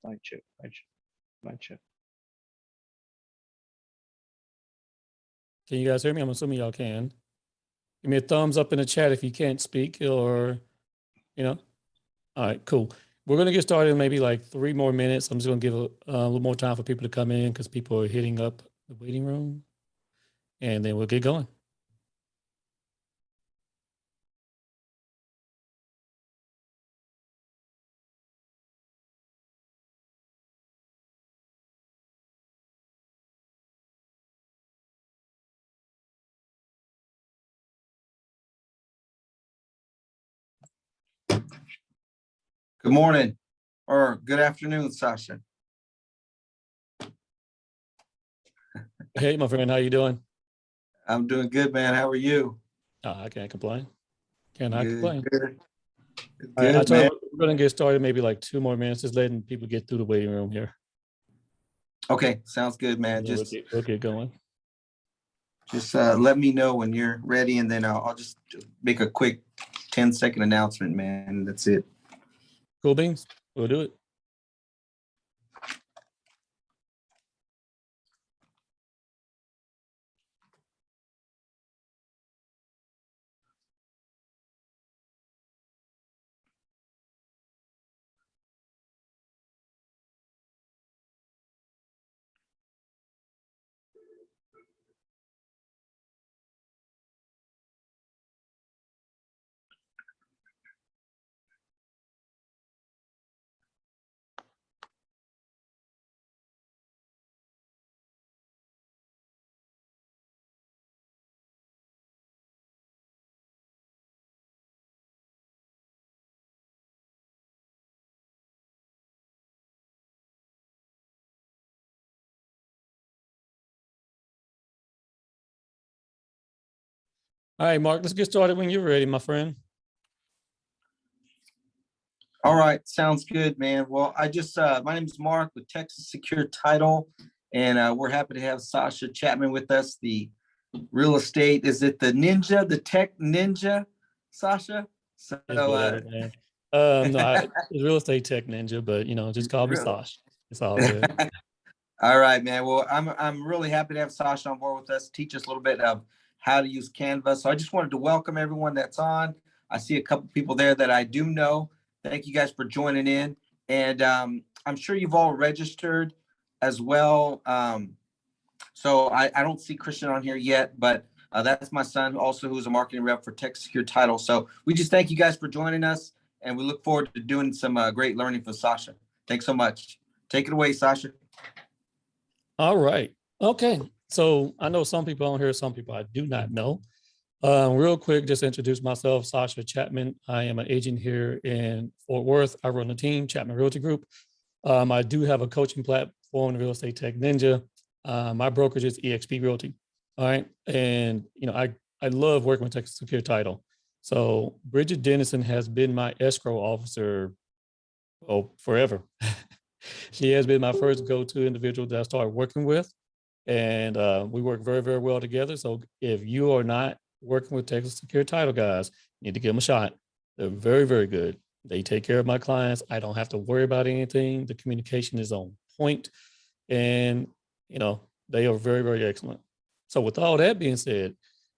Mic check, mic check, mic check. Can you guys hear me? I'm assuming y'all can. Give me a thumbs up in the chat if you can't speak or, All right, cool. We're going to get started in maybe like 3 more minutes. I'm just going to give a little more time for people to come in because people are hitting up the waiting room, and then we'll get going. Good morning or good afternoon, Sasha. Hey, my friend, how you doing? I'm doing good, man. How are you? I can't complain. Cannot complain. Good, All right, I good, told man. you we're going to get started maybe like 2 more minutes, just letting people get through the waiting room here. Okay, sounds good, man. Yeah, we'll get going. Just let me know when you're ready, and then I'll just make a quick 10-second announcement, man. That's it. Cool beans. We'll do it. All right, Mark, let's get started when you're ready, my friend. All right, sounds good, man. Well, my name is Mark with Texas Secure Title, and we're happy to have Sascha Chatman with us, the real estate. Is it the ninja, the tech ninja, Sascha? So, Whatever, man. No, it's real estate tech ninja, but just call me Sacha. It's all good. All right, man. Well, I'm really happy to have Sascha on board with us, teach us a little bit of how to use Canva. So I just wanted to welcome everyone that's on. I see a couple people there that I do know. Thank you guys for joining in. And I'm sure you've all registered as well. So I don't see Christian on here yet, but that's my son also, who's a marketing rep for Texas Secure Title. So we just thank you guys for joining us, and we look forward to doing some great learning for Sascha. Thanks so much. Take it away, Sascha. All right. Okay. So I know some people on here, some people I do not know. Real quick, just introduce myself, Sascha Chatman. I am an agent here in Fort Worth. I run a team, Chatman Realty Group. I do have a coaching platform, Real Estate Tech Ninja. My brokerage is EXP Realty. All right. And, I love working with Texas Secure Title. So Bridget Dennison has been my escrow officer, forever. She has been my first go-to individual that I started working with. And we work very, very well together. So if you are not working with Texas Secure Title guys, you need to give them a shot. They're very, very good. They take care of my clients. I don't have to worry about anything. The communication is on point. And, they are very, very excellent. So with all that being said,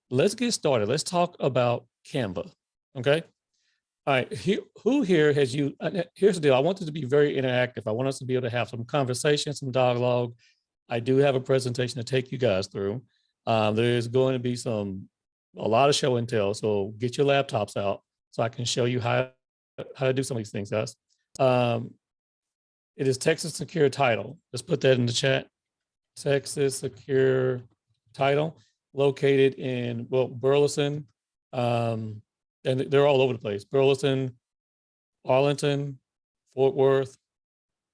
let's get started. Let's talk about Canva. Okay. All right. Who here has you? Here's the deal. I want it to be very interactive. I want us to be able to have some conversation, some dialogue. I do have a presentation to take you guys through. There's going to be a lot of show and tell. So get your laptops out so I can show you how to do some of these things, guys. It is Texas Secure Title. Let's put that in the chat. Texas Secure Title, located in Burleson, and they're all over the place. Burleson, Arlington, Fort Worth,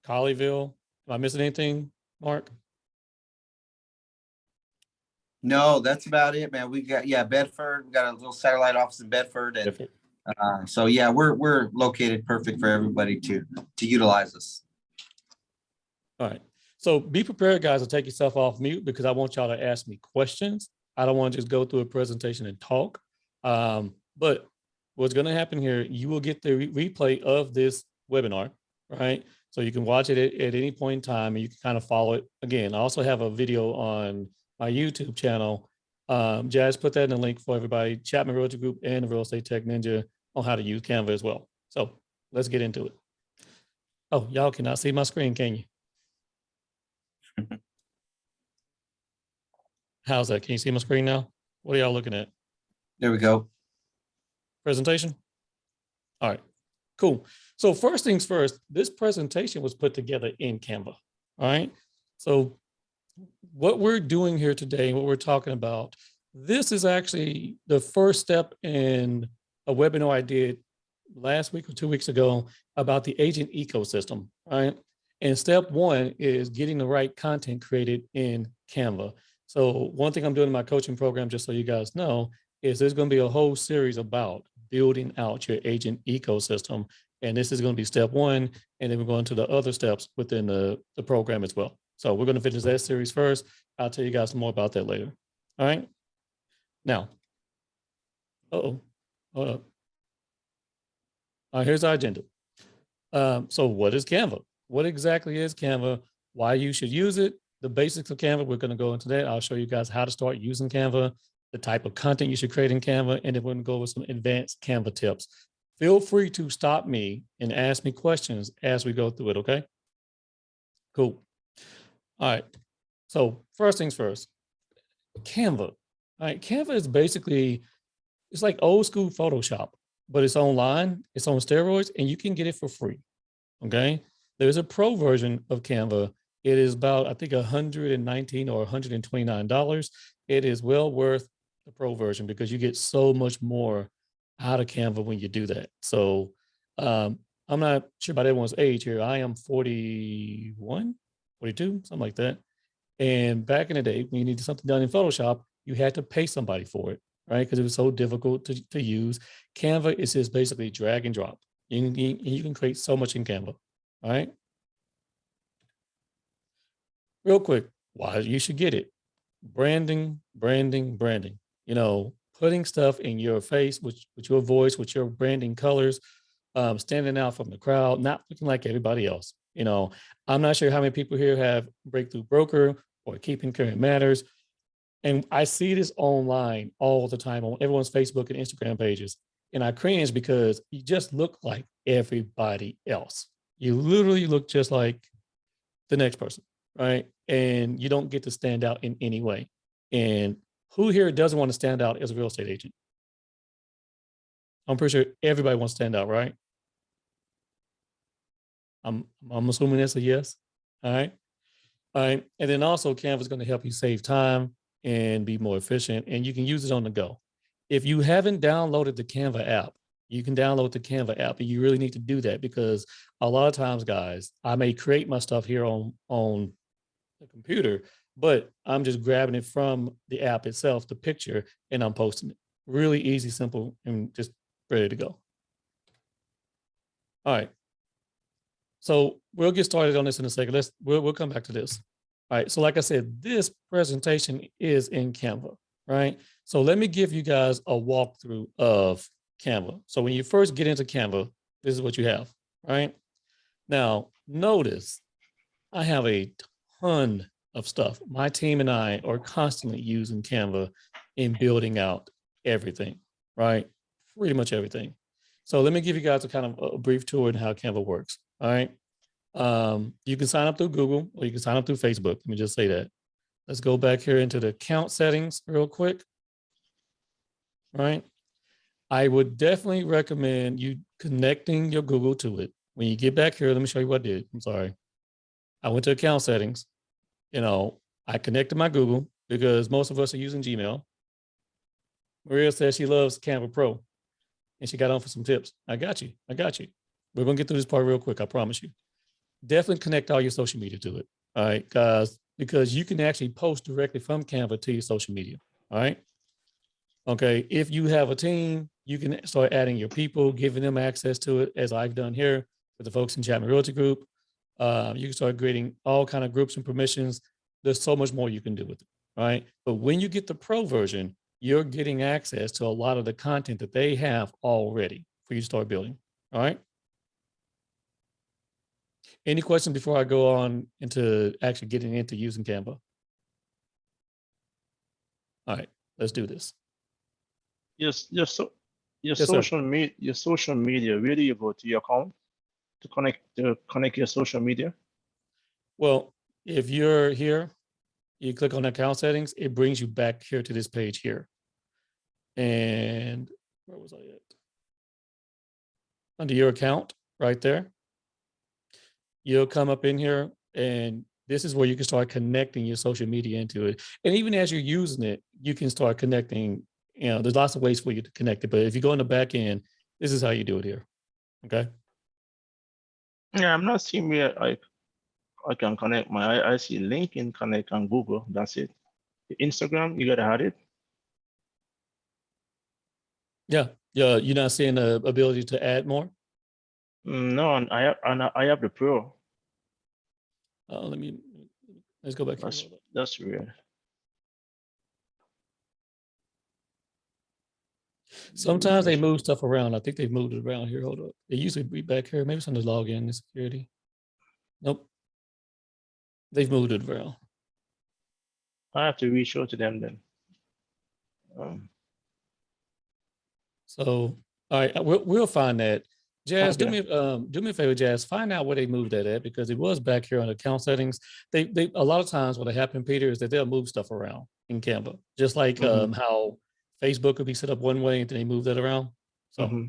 Colleyville. Am I missing anything, Mark? No, that's about it, man. We got Bedford. We got a little satellite office in Bedford, and so yeah, we're located perfect for everybody to utilize us. All right. So be prepared, guys, to take yourself off mute because I want y'all to ask me questions. I don't want to just go through a presentation and talk. But what's going to happen here, you will get the replay of this webinar, right? So you can watch it at any point in time and you can kind of follow it. Again, I also have a video on my YouTube channel. Jazz put that in the link for everybody, Chatman Realty Group and the Real Estate Tech Ninja on how to use Canva as well. So let's get into it. Oh, y'all cannot see my screen, can you? How's that? Can you see my screen now? What are y'all looking at? There we go. Presentation? All right, cool. So first things first, this presentation was put together in Canva, all right? So what we're doing here today, what we're talking about, this is actually the first step in a webinar I did last week or 2 weeks ago about the agent ecosystem, right? And step one is getting the right content created in Canva. So one thing I'm doing in my coaching program, just so you guys know, is there's going to be a whole series about building out your agent ecosystem. And this is going to be step one. And then we're going to the other steps within the program as well. So we're going to finish that series first. I'll tell you guys more about that later. All right. Now, hold up. All right, here's our agenda. So what is Canva? What exactly is Canva? Why you should use it? The basics of Canva, we're going to go into that. I'll show you guys how to start using Canva, the type of content you should create in Canva, and then we're going to go over some advanced Canva tips. Feel free to stop me and ask me questions as we go through it, okay? Cool. All right. So first things first, Canva. All right, Canva is basically, it's like old school Photoshop, but it's online, it's on steroids, and you can get it for free, okay? There's a pro version of Canva. It is about, I think, $119 or $129. It is well worth the pro version because you get so much more out of Canva when you do that. So I'm not sure about everyone's age here. I am 41, 42, something like that. And back in the day, when you needed something done in Photoshop, you had to pay somebody for it, right? Because it was so difficult to use. Canva is just basically drag and drop. You can create so much in Canva, all right? Real quick, why you should get it. Branding. You know, putting stuff in your face with your voice, with your branding colors, standing out from the crowd, not looking like everybody else. You know, I'm not sure how many people here have Breakthrough Broker or Keeping Current Matters. And I see this online all the time on everyone's Facebook and Instagram pages. And I cringe because you just look like everybody else. You literally look just like the next person, right? And you don't get to stand out in any way. And who here doesn't want to stand out as a real estate agent? I'm pretty sure everybody wants to stand out, right? I'm assuming that's a yes. All right. All right. And then also Canva is going to help you save time and be more efficient, and you can use it on the go. If you haven't downloaded the Canva app, you can download the Canva app, and you really need to do that because a lot of times, guys, I may create my stuff here on the computer, but I'm just grabbing it from the app itself, the picture, and I'm posting it. Really easy, simple, and just ready to go. All right. So we'll get started on this in a second. We'll come back to this. All right. So like I said, this presentation is in Canva, right? So let me give you guys a walkthrough of Canva. So when you first get into Canva, this is what you have, right? Now, notice I have a ton of stuff. My team and I are constantly using Canva in building out everything, right? Pretty much everything. So let me give you guys a kind of a brief tour on how Canva works. All right. You can sign up through Google or you can sign up through Facebook. Let me just say that. Let's go back here into the account settings real quick. All right. I would definitely recommend you connecting your Google to it. When you get back here, let me show you what I did. I'm sorry. I went to account settings. You know, I connected my Google because most of us are using Gmail. Maria says she loves Canva Pro and she got on for some tips. I got you. I got you. We're going to get through this part real quick. I promise you. Definitely connect all your social media to it. All right, guys, because you can actually post directly from Canva to your social media. All right. Okay. If you have a team, you can start adding your people, giving them access to it, as I've done here with the folks in Chatman Realty Group. You can start creating all kind of groups and permissions. There's so much more you can do with it. All right. But when you get the pro version, you're getting access to a lot of the content that they have already for you to start building. All right. Any questions before I go on into actually getting into using Canva? All right, let's do this. Yes, your Yes, sir. social media, where do you go to your account to connect your social media? Well, if you're here, you click on account settings, it brings you back here to this page here. And where was I at? Under your account right there, you'll come up in here and this is where you can start connecting your social media into it. And even as you're using it, you can start connecting, there's lots of ways for you to connect it. But if you go in the back end, this is how you do it here. Okay. Yeah, I'm not seeing where I can connect I see LinkedIn connect on Google. That's it. Instagram, you gotta have it. Yeah. Yeah. You're not seeing the ability to add more? No, and I have the Pro. Let's go back here. That's weird. Sometimes they move stuff around. I think they've moved it around here. Hold up. It used to be back here. Maybe it's on the login and security. Nope. They've moved it around. I have to reach out to them then. So, all right, we'll find that. Jazz, Okay. do me a favor, Jazz. Find out where they moved that at because it was back here on account settings. They a lot of times what happened, Peter, is that they'll move stuff around in Canva, just like how Facebook could be set up one way and then they move that around. So,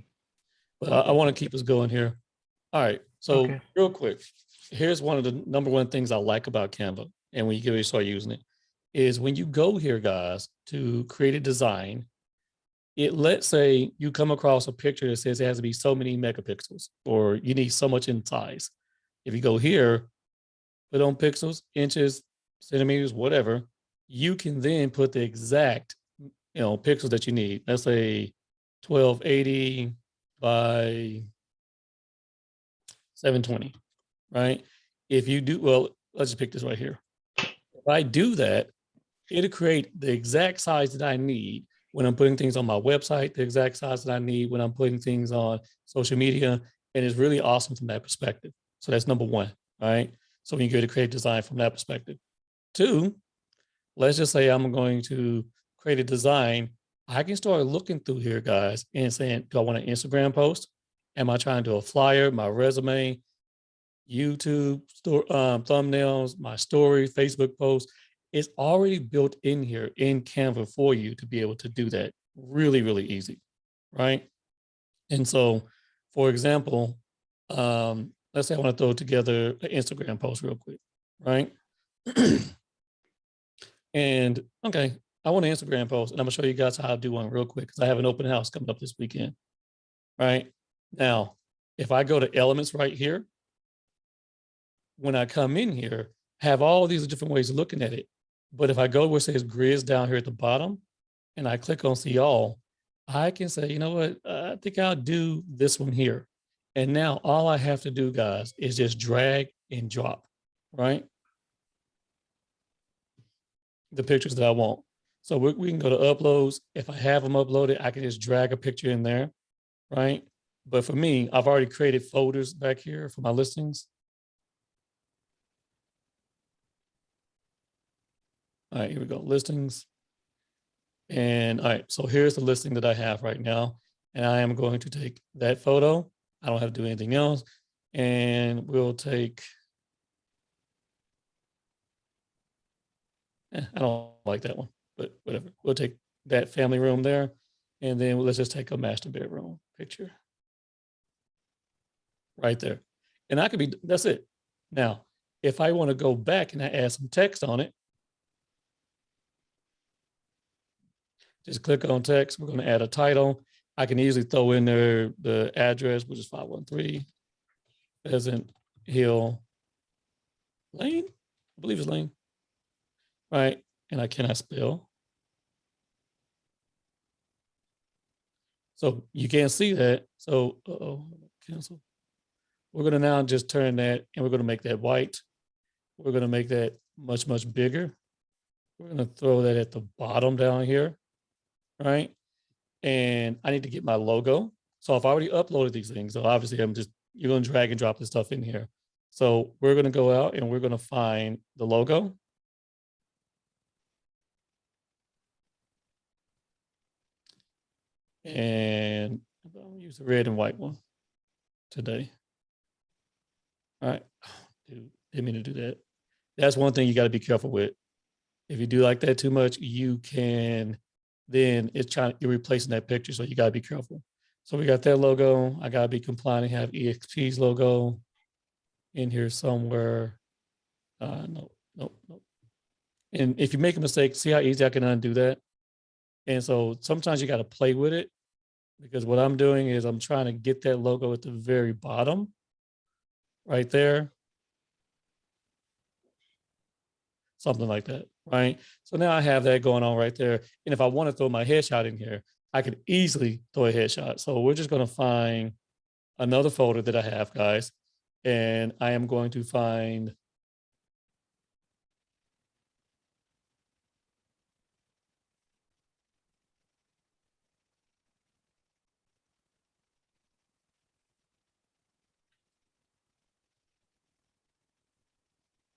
but I want to keep us going here. All right, so real quick, here's one of the #1 things I like about Canva, and when you get ready to start using it, is when you go here, guys, to create a design. Let's say you come across a picture that says it has to be so many megapixels or you need so much in size. If you go here, put on pixels, inches, centimeters, whatever, you can then put the exact, pixels that you need. Let's say 1280 by 720, right? If you do, well, let's just pick this right here. If I do that, it'll create the exact size that I need when I'm putting things on my website, the exact size that I need when I'm putting things on social media. And it's really awesome from that perspective. So that's #1, all right? So when you go to create design from that perspective. 2, let's just say I'm going to create a design. I can start looking through here, guys, and saying, do I want an Instagram post? Am I trying to do a flyer, my resume, YouTube, thumbnails, my story, Facebook post? It's already built in here in Canva for you to be able to do that really, really easy, right? And so, for example, let's say I want to throw together an Instagram post real quick, right? And okay, I want an Instagram post, and I'm gonna show you guys how to do one real quick because I have an open house coming up this weekend, right? Now, if I go to elements right here, when I come in here, have all these different ways of looking at it. But if I go where it says grids down here at the bottom and I click on see all, I can say, you know what, I think I'll do this one here. And now all I have to do, guys, is just drag and drop, right? The pictures that I want. So we can go to uploads. If I have them uploaded, I can just drag a picture in there, right? But for me, I've already created folders back here for my listings. All right, here we go, listings. And all right, so here's the listing that I have right now. And I am going to take that photo. I don't have to do anything else. And we'll take, I don't like that one, but whatever. We'll take that family room there. And then let's just take a master bedroom picture. Right there. And I could be, that's it. Now, if I want to go back and I add some text on it, just click on text. We're going to add a title. I can easily throw in there the address, which is 513 Pheasant Hill Lane. I believe it's Lane. Right. And I cannot spell. So you can't see that. So, cancel. We're going to now just turn that and we're going to make that white. We're going to make that much, much bigger. We're going to throw that at the bottom down here. Right. And I need to get my logo. So I've already uploaded these things. So obviously you're going to drag and drop this stuff in here. So we're going to go out and we're going to find the logo. And I'll use the red and white one today. All right. Dude, didn't mean to do that. That's one thing you got to be careful with. If you do like that too much, you can, then you're replacing that picture. So you got to be careful. So we got that logo. I got to be compliant and have EXP's logo in here somewhere. No. And if you make a mistake, see how easy I can undo that. And so sometimes you got to play with it, because what I'm doing is I'm trying to get that logo at the very bottom right there. Something like that, right? So now I have that going on right there. And if I want to throw my headshot in here, I could easily throw a headshot. So we're just going to find another folder that I have, guys. And I am going to find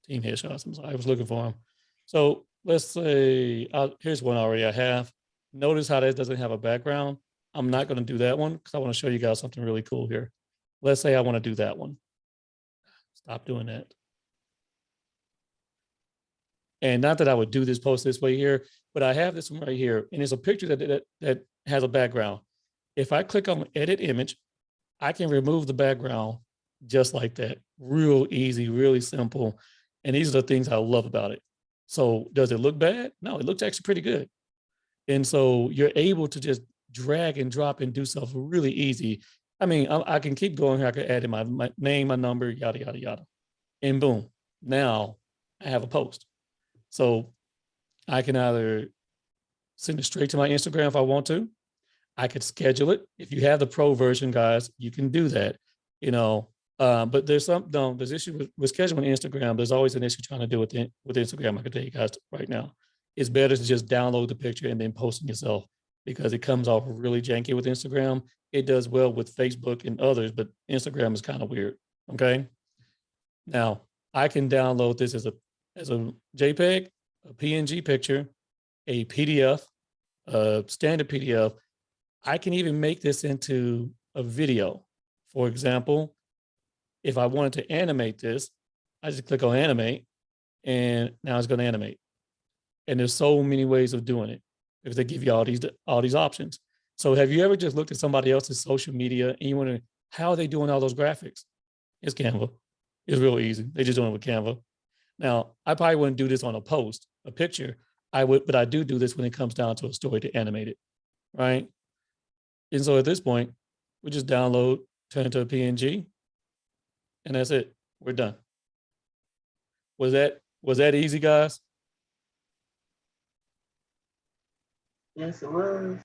team headshots. I was looking for them. So let's say, here's one already I have. Notice how that doesn't have a background. I'm not going to do that one because I want to show you guys something really cool here. Let's say I want to do that one. Stop doing that. And not that I would do this post this way here, but I have this one right here. And it's a picture that has a background. If I click on edit image, I can remove the background just like that. Real easy, really simple. And these are the things I love about it. So does it look bad? No, it looks actually pretty good. And so you're able to just drag and drop and do stuff really easy. I mean, I can keep going here. I could add in my name, my number, yada, yada, yada. And boom, now I have a post. So I can either send it straight to my Instagram if I want to. I could schedule it. If you have the pro version, guys, you can do that, you know. But there's issue with scheduling Instagram. There's always an issue trying to do with Instagram. I can tell you guys right now, it's better to just download the picture and then post it yourself, because it comes off really janky with Instagram. It does well with Facebook and others, but Instagram is kind of weird. Okay. Now I can download this as a JPEG, a PNG picture, a PDF, a standard PDF. I can even make this into a video. For example, if I wanted to animate this, I just click on animate, and now it's going to animate. And there's so many ways of doing it because they give you all these options. So have you ever just looked at somebody else's social media and you wonder, how are they doing all those graphics? It's Canva. It's real easy. They're just doing it with Canva. Now, I probably wouldn't do this on a post, a picture. I would, but I do this when it comes down to a story to animate it, right? And so at this point, we just download, turn it to a PNG, and that's it. We're done. Was that easy, guys? Yes, it was.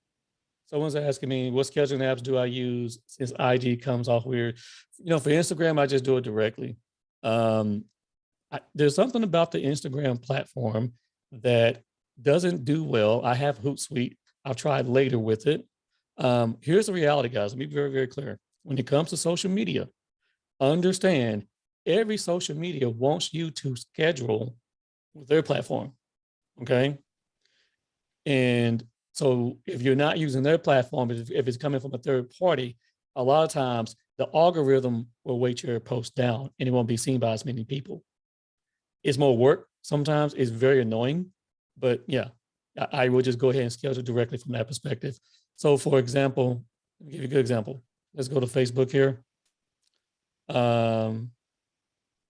Someone's asking me, what scheduling apps do I use since IG comes off weird? You know, for Instagram, I just do it directly. There's something about the Instagram platform that doesn't do well. I have Hootsuite. I've tried later with it. Here's the reality, guys. Let me be very, very clear. When it comes to social media, understand every social media wants you to schedule with their platform. Okay. And so if you're not using their platform, if it's coming from a third party, a lot of times the algorithm will weight your post down and it won't be seen by as many people. It's more work. Sometimes it's very annoying, but yeah, I will just go ahead and schedule directly from that perspective. So for example, let me give you a good example. Let's go to Facebook here. All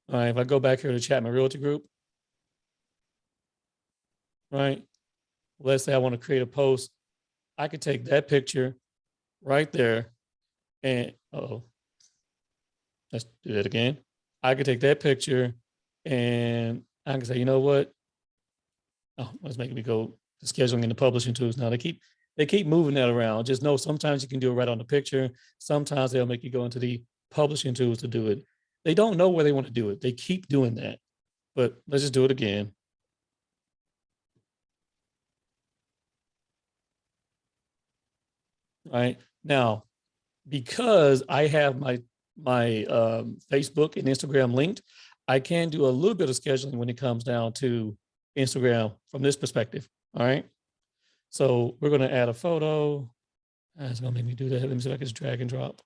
right, if I go back here to Chatman Realty Group, right? Let's say I want to create a post. I could take that picture right there and, let's do that again. I could take that picture and I can say, you know what? Oh, let's make me go to scheduling and the publishing tools. Now they keep moving that around. Just know sometimes you can do it right on the picture. Sometimes they'll make you go into the publishing tools to do it. They don't know where they want to do it. They keep doing that, but let's just do it again. Right now, because I have my my Facebook and Instagram linked, I can do a little bit of scheduling when it comes down to Instagram from this perspective. All right. So we're going to add a photo. It's going to make me do that. Let me see if I can just drag and drop.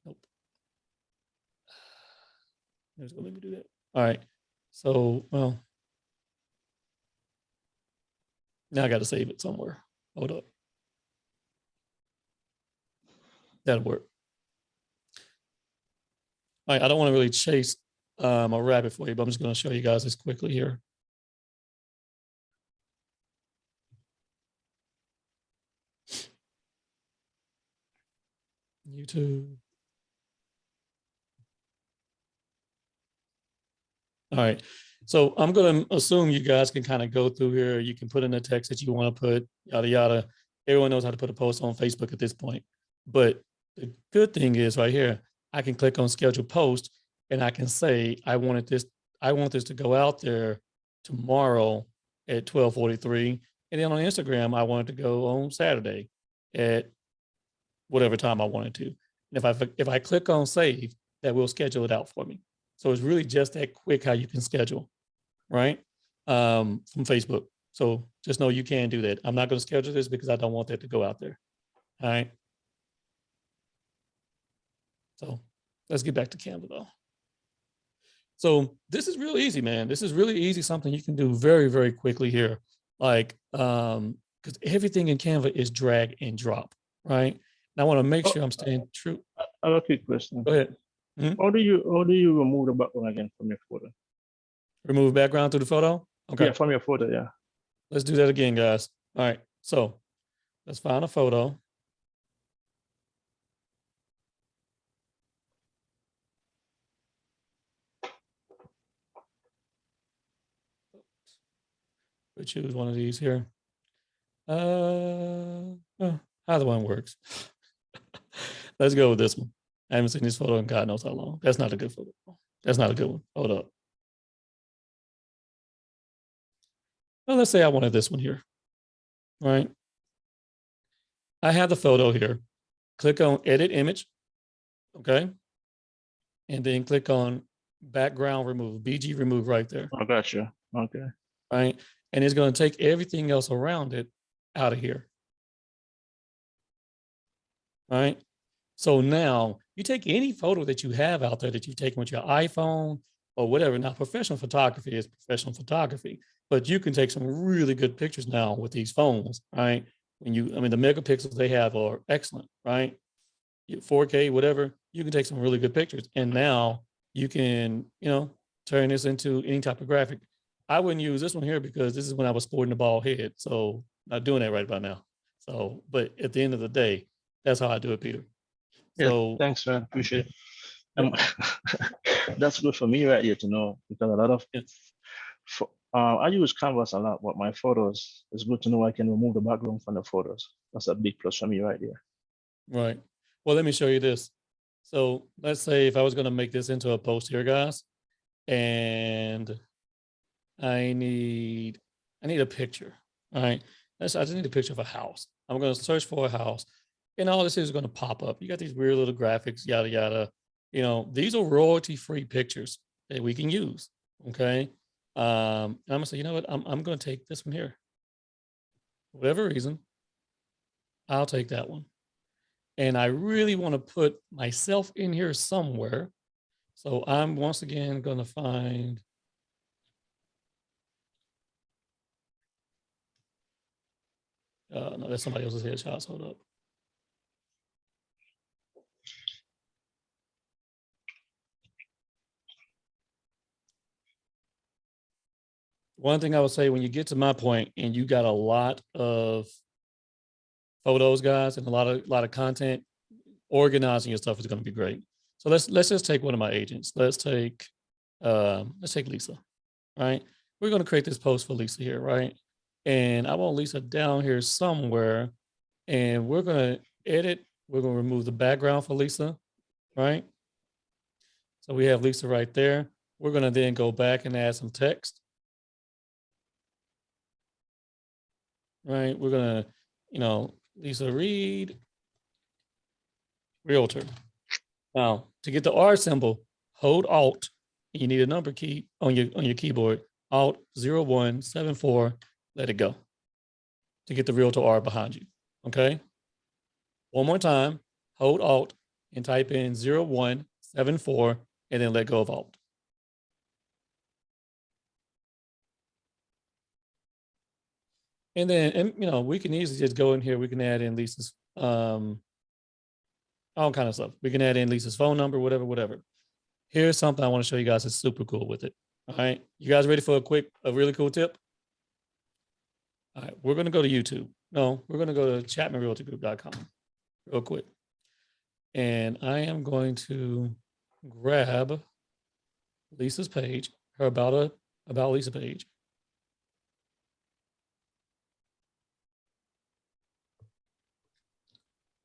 Nope. It's going to let me do that. All right. So, well, now I got to save it somewhere. Hold up. That'll work. All right. I don't want to really chase a rabbit for you, but I'm just going to show you guys this quickly here. YouTube. All right. So I'm going to assume you guys can kind of go through here. You can put in the text that you want to put, yada, yada. Everyone knows how to put a post on Facebook at this point. But the good thing is right here, I can click on schedule post and I can say, I want this to go out there tomorrow at 12:43. And then on Instagram, I want it to go on Saturday at whatever time I wanted to. And if I click on save, that will schedule it out for me. So it's really just that quick how you can schedule, right? From Facebook. So just know you can do that. I'm not going to schedule this because I don't want that to go out there. All right. So let's get back to Canva though. So this is real easy, man. This is really easy, something you can do very, very quickly here. Like, because everything in Canva is drag and drop, right? And I want to make sure I'm staying true. I have a quick question. Go ahead. How do you remove the background again from your photo? Remove background to the photo? Okay. Yeah, from your photo, yeah. Let's do that again, guys. All right. So let's find a photo. We choose one of these here. Either one works. Let's go with this one. I haven't seen this photo in God knows how long. That's not a good photo. That's not a good one. Hold up. Well, let's say I wanted this one here. All right. I have the photo here. Click on edit image. Okay. And then click on background remove, BG remove right there. I got you. Okay. Right. And it's going to take everything else around it out of here. All right. So now you take any photo that you have out there that you've taken with your iPhone or whatever. Now, professional photography is professional photography, but you can take some really good pictures now with these phones, right? The megapixels they have are excellent, right? 4K, whatever, you can take some really good pictures. And now you can, turn this into any type of graphic. I wouldn't use this one here because this is when I was sporting the bald head. So not doing that right about now. So, but at the end of the day, that's how I do it, Peter. Yeah, So thanks, man. Appreciate it. That's good for me right here to know, because a lot of I use Canvas a lot, but my photos, it's good to know I can remove the background from the photos. That's a big plus for me right there. Right. Well, let me show you this. So let's say if I was going to make this into a post here, guys, and I need a picture. All right. I just need a picture of a house. I'm going to search for a house, and all this is going to pop up. You got these weird little graphics, yada, yada. These are royalty-free pictures that we can use. Okay. And I'm going to say, you know what? I'm going to take this one here. For whatever reason, I'll take that one. And I really want to put myself in here somewhere. So I'm once again going to find no, that's somebody else's headshot. Hold up. One thing I would say, when you get to my point and you got a lot of photos, guys, and a lot of content, organizing your stuff is going to be great. So let's just take one of my agents. Let's take Lisa, right? We're going to create this post for Lisa here, right? And I want Lisa down here somewhere, and we're going to edit. We're going to remove the background for Lisa, right? So we have Lisa right there. We're going to then go back and add some text. Right, we're gonna, Lisa Reed, Realtor, Now, to get the R symbol, hold Alt. You need a number key on your keyboard. Alt 0174. Let it go to get the Realtor R behind you. Okay. One more time. Hold Alt and type in 0174 and then let go of Alt. And then, we can easily just go in here. We can add in Lisa's, all kind of stuff. We can add in Lisa's phone number, whatever. Here's something I want to show you guys that's super cool with it. All right. You guys ready for a really cool tip? All right. We're going to go to YouTube. No, we're going to go to chatmanrealtygroup.com real quick. And I am going to grab Lisa's page, her about Lisa page.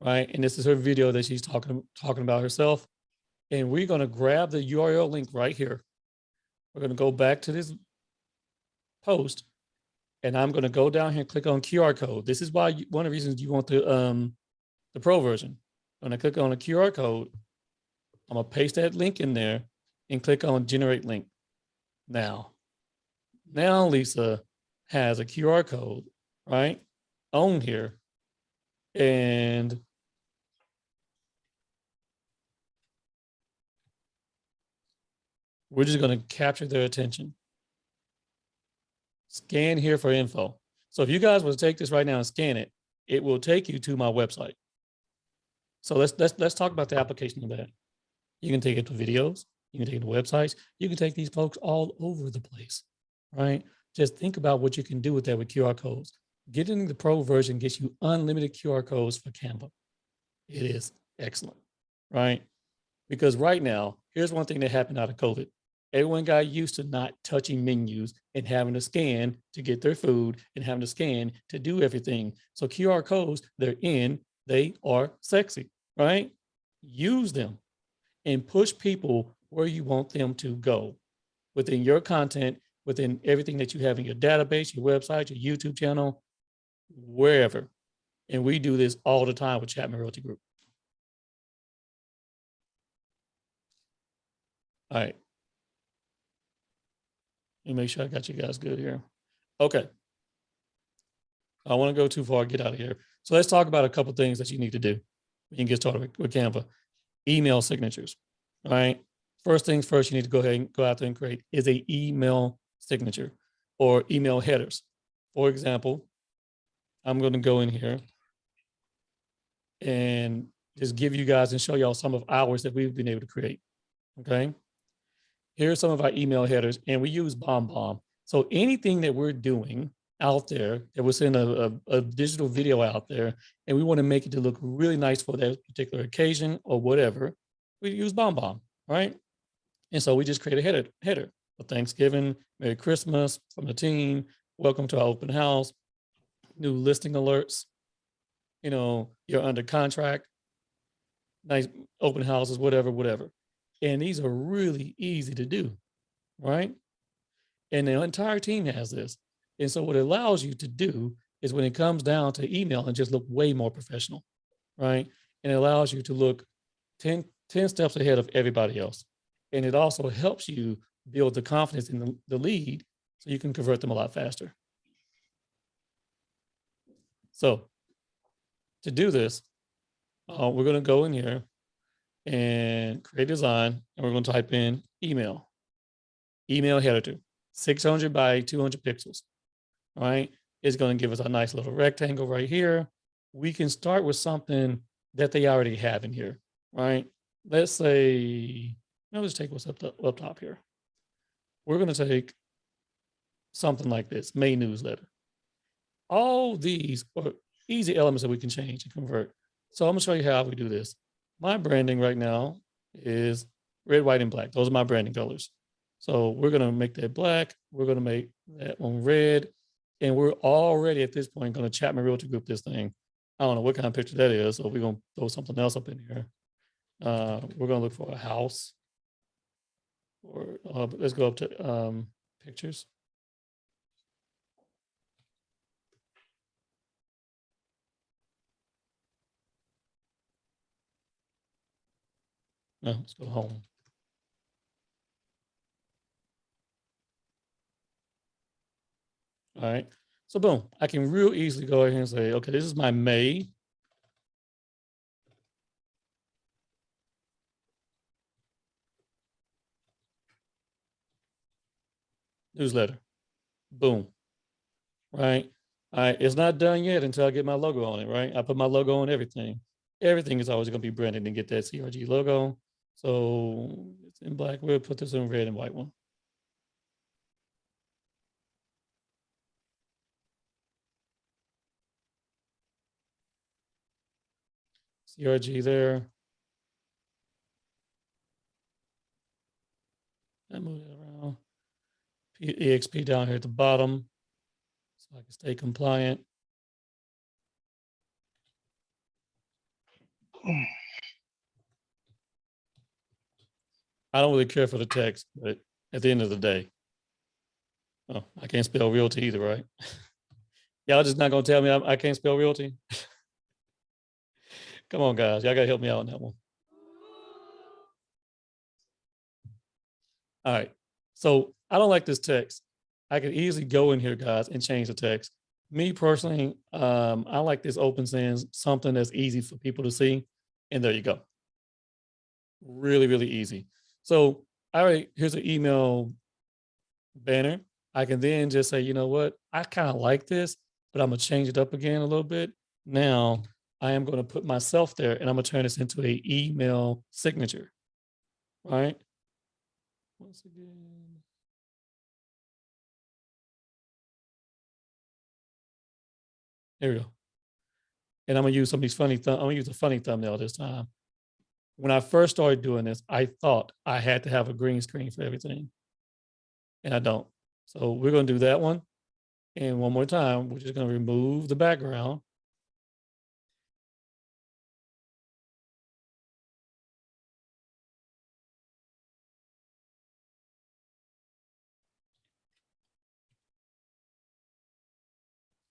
Right. And this is her video that she's talking about herself. And we're going to grab the URL link right here. We're going to go back to this post and I'm going to go down here and click on QR code. This is why one of the reasons you want the pro version. I'm going to click on a QR code. I'm going to paste that link in there and click on generate link. Now Lisa has a QR code, right, on here. And we're just going to capture their attention. Scan here for info. So if you guys were to take this right now and scan it, it will take you to my website. So let's talk about the application of that. You can take it to videos. You can take it to websites. You can take these folks all over the place, right? Just think about what you can do with that with QR codes. Getting the pro version gets you unlimited QR codes for Canva. It is excellent, right? Because right now, here's one thing that happened out of COVID. Everyone got used to not touching menus and having to scan to get their food and having to scan to do everything. So QR codes, they are sexy, right? Use them and push people where you want them to go within your content, within everything that you have in your database, your website, your YouTube channel, wherever. And we do this all the time with Chatman Realty Group. All right. Let me make sure I got you guys good here. Okay. I don't want to go too far, get out of here. So let's talk about a couple of things that you need to do when you get started with Canva. Email signatures, all right? First things first, you need to go ahead and go out there and create is a email signature or email headers. For example, I'm going to go in here and just give you guys and show y'all some of ours that we've been able to create, okay? Here's some of our email headers, and we use BombBomb. So anything that we're doing out there, that we're sending a digital video out there, and we want to make it to look really nice for that particular occasion or whatever, we use BombBomb, right? And so we just create a header for Thanksgiving, Merry Christmas from the team, welcome to our open house, new listing alerts, you're under contract, nice open houses, whatever. And these are really easy to do, right? And the entire team has this. And so what it allows you to do is when it comes down to email and just look way more professional, right? And it allows you to look 10 steps ahead of everybody else. And it also helps you build the confidence in the lead so you can convert them a lot faster. So to do this, we're going to go in here and create design, and we're going to type in email header 600 by 200 pixels. All right. It's going to give us a nice little rectangle right here. We can start with something that they already have in here, right? Let's say, let's take what's up top here. We're going to take something like this, May newsletter. All these are easy elements that we can change and convert. So I'm going to show you how we do this. My branding right now is red, white, and black. Those are my branding colors. So we're going to make that black. We're going to make that one red. And we're already at this point going to Chatman Realty Group this thing. I don't know what kind of picture that is. So we're going to throw something else up in here. We're going to look for a house. Or let's go up to pictures. No, let's go home. All right. So boom, I can real easily go ahead and say, okay, this is my May. Newsletter. Boom. Right. All right. It's not done yet until I get my logo on it. Right. I put my logo on everything. Everything is always going to be branded and get that CRG logo. So it's in black. We'll put this in red and white one. CRG there. I move it around. EXP down here at the bottom so I can stay compliant. I don't really care for the text, but at the end of the day, oh, I can't spell realty either, right? Y'all just not gonna tell me I can't spell realty? Come on, guys, y'all gotta help me out on that one. All right, so I don't like this text. I could easily go in here, guys, and change the text. Me personally, I like this open sans, something that's easy for people to see. And there you go. Really, really easy. So, all right, here's an email banner. I can then just say, you know what, I kind of like this, but I'm gonna change it up again a little bit. Now I am gonna put myself there and I'm gonna turn this into an email signature, right? Once again. There we go. And I'm gonna use some of these I'm gonna use a funny thumbnail this time. When I first started doing this, I thought I had to have a green screen for everything. And I don't. So we're gonna do that one. And one more time, we're just gonna remove the background.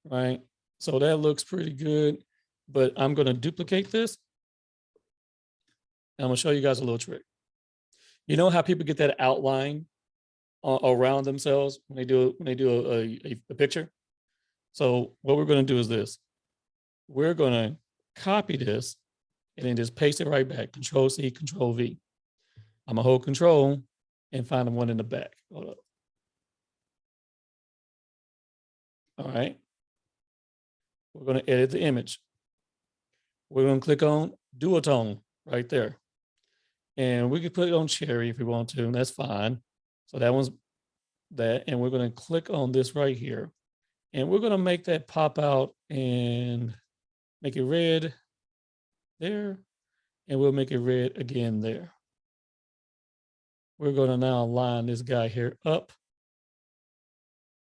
Right? So that looks pretty good, but I'm gonna duplicate this. And I'm gonna show you guys a little trick. You know how people get that outline around themselves when they do a picture? So what we're gonna do is this. We're gonna copy this and then just paste it right back. Control C, Control V. I'm gonna hold Control and find the one in the back. Hold up. All right. We're gonna edit the image. We're gonna click on duotone right there. And we could put it on cherry if we want to, and that's fine. So that one's that. And we're gonna click on this right here. And we're gonna make that pop out and make it red there. And we'll make it red again there. We're gonna now line this guy here up.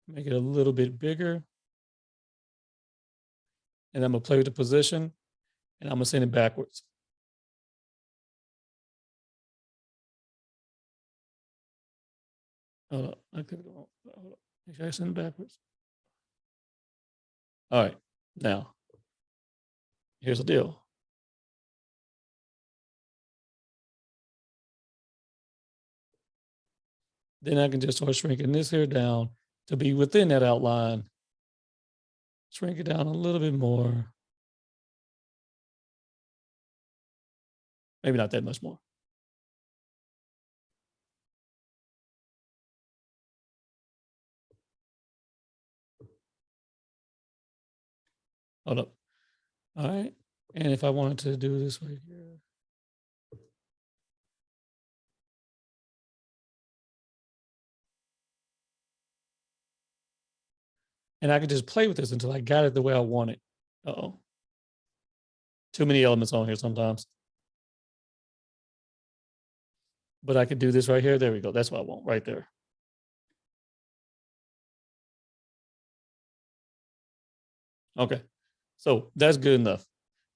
Make it a little bit bigger. And I'm gonna play with the position and I'm gonna send it backwards. Hold up, I could go, hold up. Make sure I send it backwards. All right, now, here's the deal. Then I can just start shrinking this here down to be within that outline. Shrink it down a little bit more. Maybe not that much more. Hold up. All right. And if I wanted to do this right here. And I could just play with this until I got it the way I want it. Uh-oh. Too many elements on here sometimes. But I could do this right here. There we go. That's what I want right there. Okay. So that's good enough.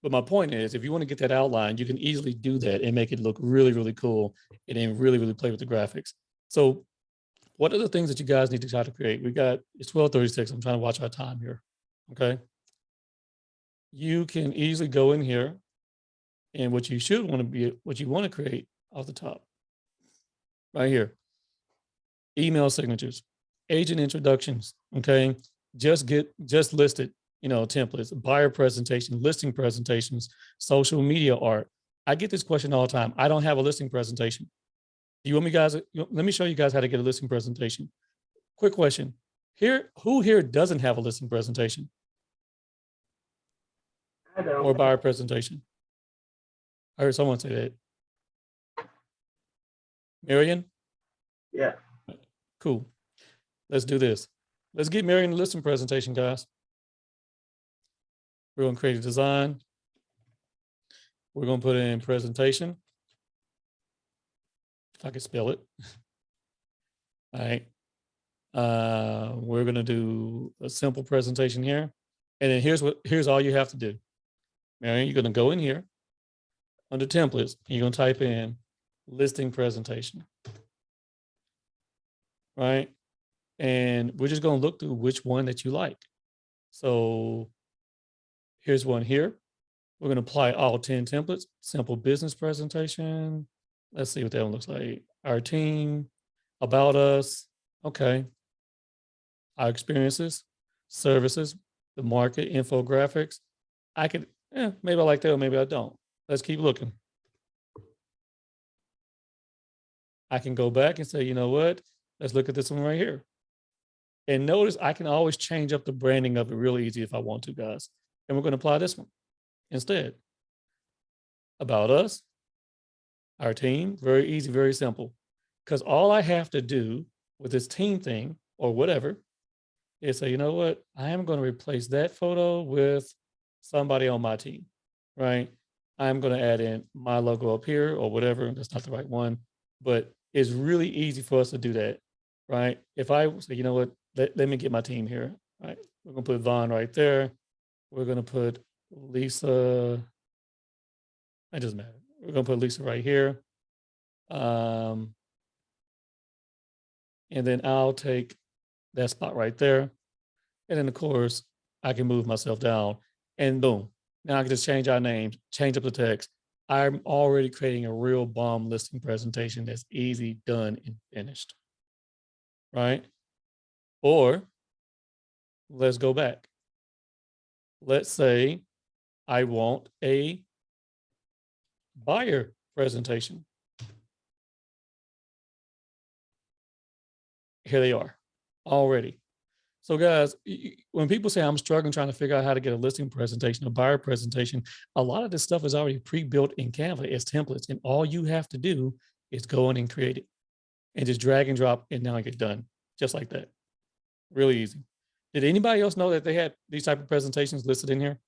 But my point is, if you want to get that outline, you can easily do that and make it look really, really cool and then really, really play with the graphics. So what are the things that you guys need to try to create? It's 12:36. I'm trying to watch our time here. Okay. You can easily go in here and what you want to create off the top. Right here. Email signatures, agent introductions, okay? Just listed, templates, buyer presentation, listing presentations, social media art. I get this question all the time. I don't have a listing presentation. You want me guys, let me show you guys how to get a listing presentation. Quick question. Who here doesn't have a listing presentation I don't. or buyer presentation? I heard someone say that. Marion? Yeah. Cool. Let's do this. Let's get Marion the listing presentation, guys. We're going to create a design. We're going to put in presentation. If I could spell it. All right. We're going to do a simple presentation here. And then here's all you have to do. Marion, you're going to go in here under templates. And you're going to type in listing presentation. Right. And we're just going to look through which one that you like. So here's one here. We're going to apply all 10 templates. Simple business presentation. Let's see what that one looks like. Our team, about us. Okay. Our experiences, services, the market, infographics. I could, maybe I like that or maybe I don't. Let's keep looking. I can go back and say, you know what? Let's look at this one right here. And notice I can always change up the branding of it really easy if I want to, guys. And we're going to apply this one instead. About us, our team, very easy, very simple. Because all I have to do with this team thing or whatever is say, you know what? I am going to replace that photo with somebody on my team, right? I'm going to add in my logo up here or whatever. That's not the right one, but it's really easy for us to do that, right? If I say, you know what? Let me get my team here, right? We're going to put Vaughn right there. We're going to put Lisa. It doesn't matter. We're going to put Lisa right here. And then I'll take that spot right there. And then of course I can move myself down and boom. Now I can just change our names, change up the text. I'm already creating a real bomb listing presentation that's easy, done, and finished, right? Or let's go back. Let's say I want a buyer presentation. Here they are already. So guys, when people say I'm struggling trying to figure out how to get a listing presentation, a buyer presentation, a lot of this stuff is already pre-built in Canva as templates. And all you have to do is go in and create it and just drag and drop and now I get done just like that. Really easy. Did anybody else know that they had these type of presentations listed in here?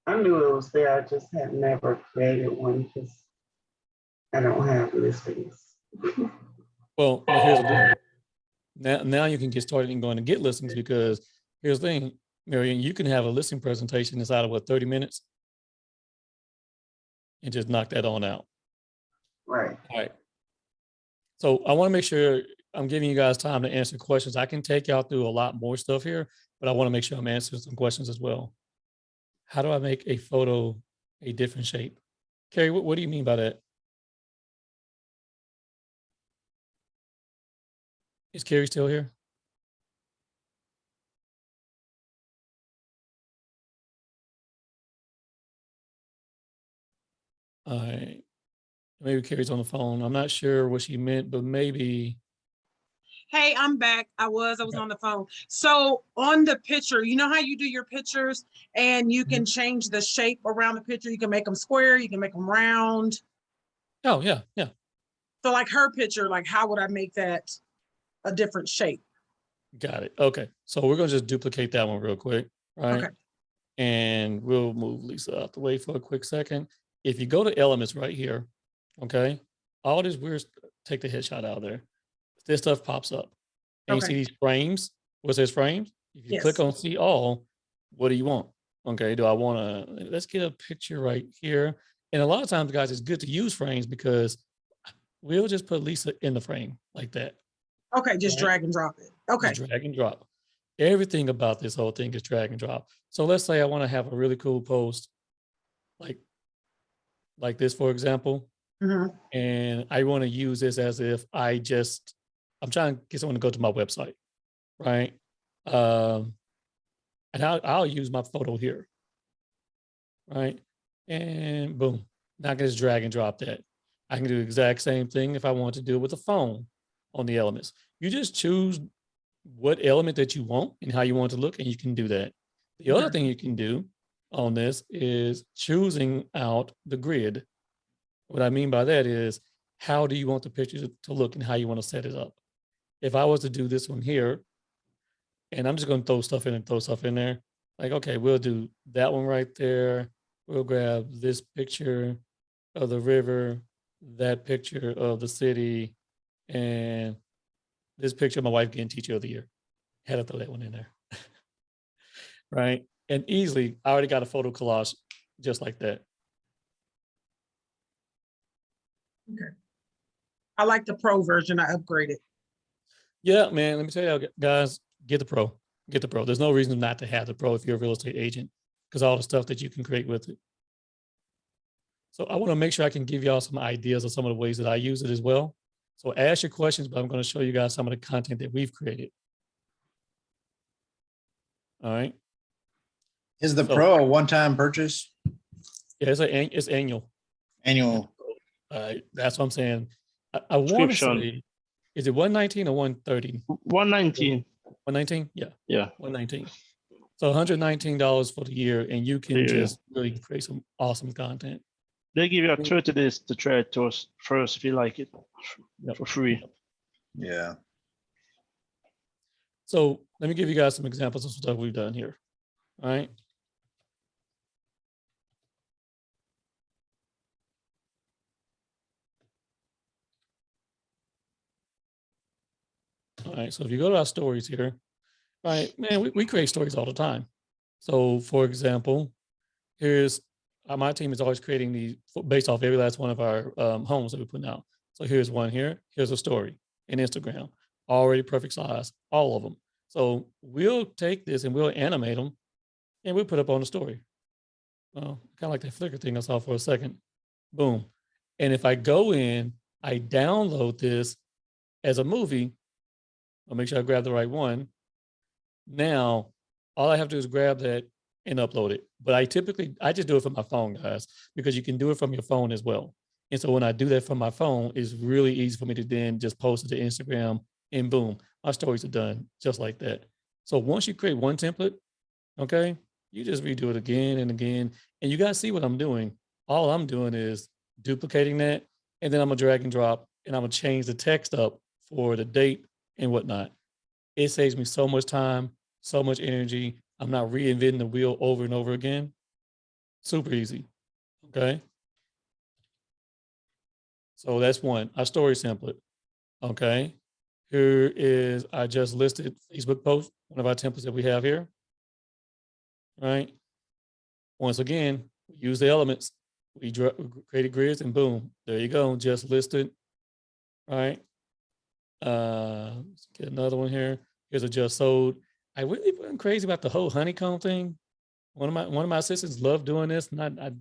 I knew it was there. I just had never created one because I don't have listings. Well, here's the deal. Now you can get started and going to get listings because here's the thing, Marion, you can have a listing presentation inside of 30 minutes and just knock that on out. Right. All right. So I want to make sure I'm giving you guys time to answer questions. I can take y'all through a lot more stuff here, but I want to make sure I'm answering some questions as well. How do I make a photo a different shape? Carrie, what do you mean by that? Is Carrie still here? All right. Maybe Carrie's on the phone. I'm not sure what she meant, but maybe. Hey, I'm back. I was on the phone. So on the picture, you know how you do your pictures and you can change the shape around the picture. You can make them square, you can make them round. Oh, yeah, yeah. So like her picture, like how would I make that a different shape? Got it. Okay. So we're going to just duplicate that one real quick, right? Okay. And we'll move Lisa out the way for a quick second. If you go to elements right here, okay, all this weird, take the headshot out of there. This stuff pops up. And Okay. you see these frames? What says frames? If you Yes. click on see all, what do you want? Okay, do I want to, let's get a picture right here. And a lot of times, guys, it's good to use frames because we'll just put Lisa in the frame like that. Okay, just Right. drag and drop it. Okay. Just drag and drop. Everything about this whole thing is drag and drop. So let's say I want to have a really cool post like this, for example, Mhm. and I want to use this as if I'm trying to get someone to go to my website, right? And I'll use my photo here, right? And boom, now I can just drag and drop that. I can do the exact same thing if I want to do it with a phone on the elements. You just choose what element that you want and how you want it to look, and you can do that. The other thing you can do on this is choosing out the grid. What I mean by that is, how do you want the picture to look and how you want to set it up? If I was to do this one here, and I'm just going to throw stuff in and throw stuff in there, like, okay, we'll do that one right there. We'll grab this picture of the river, that picture of the city, and this picture of my wife getting Teacher of the Year. Had to throw that one in there. Right? And easily, I already got a photo collage just like that. I like the pro version. I upgraded. Yeah, man, let me tell you, guys, get the pro. Get the pro. There's no reason not to have the pro if you're a real estate agent, because all the stuff that you can create with it. So I want to make sure I can give y'all some ideas of some of the ways that I use it as well. So ask your questions, but I'm going to show you guys some of the content that we've created. All right. Is the So- pro a one-time purchase? Yeah, it's annual. Annual? That's what I'm saying. I want to Subscription. say, is it 119 or 130? 119. 119? Yeah, Yeah. 119. So $119 for the year, and you can Yeah. just really create some awesome content. They give you 30 days to try it first if you like it Yep. for free. Yeah. So let me give you guys some examples of stuff we've done here. All right. All right. So if you go to our stories here, right, man, we create stories all the time. So for example, here's my team is always creating these based off every last one of our homes that we put out. So here's one here. Here's a story in Instagram, already perfect size, all of them. So we'll take this and we'll animate them and we'll put up on the story. Well, kind of like that Flickr thing I saw for a second. Boom. And if I go in, I download this as a movie. I'll make sure I grab the right one. Now, all I have to do is grab that and upload it. But I just do it from my phone, guys, because you can do it from your phone as well. And so when I do that from my phone, it's really easy for me to then just post it to Instagram and boom, my stories are done just like that. So once you create one template, okay, you just redo it again and again. And you guys see what I'm doing. All I'm doing is duplicating that. And then I'm gonna drag and drop and I'm gonna change the text up for the date and whatnot. It saves me so much time, so much energy. I'm not reinventing the wheel over and over again. Super easy. Okay. So that's one, our story template. Okay. Here is, I just listed Facebook post, one of our templates that we have here. Right. Once again, we use the elements. We created grids and boom, there you go. Just listed. Right. Let's get another one here. Here's a just sold. I really went crazy about the whole honeycomb thing. One of my assistants loved doing this, and I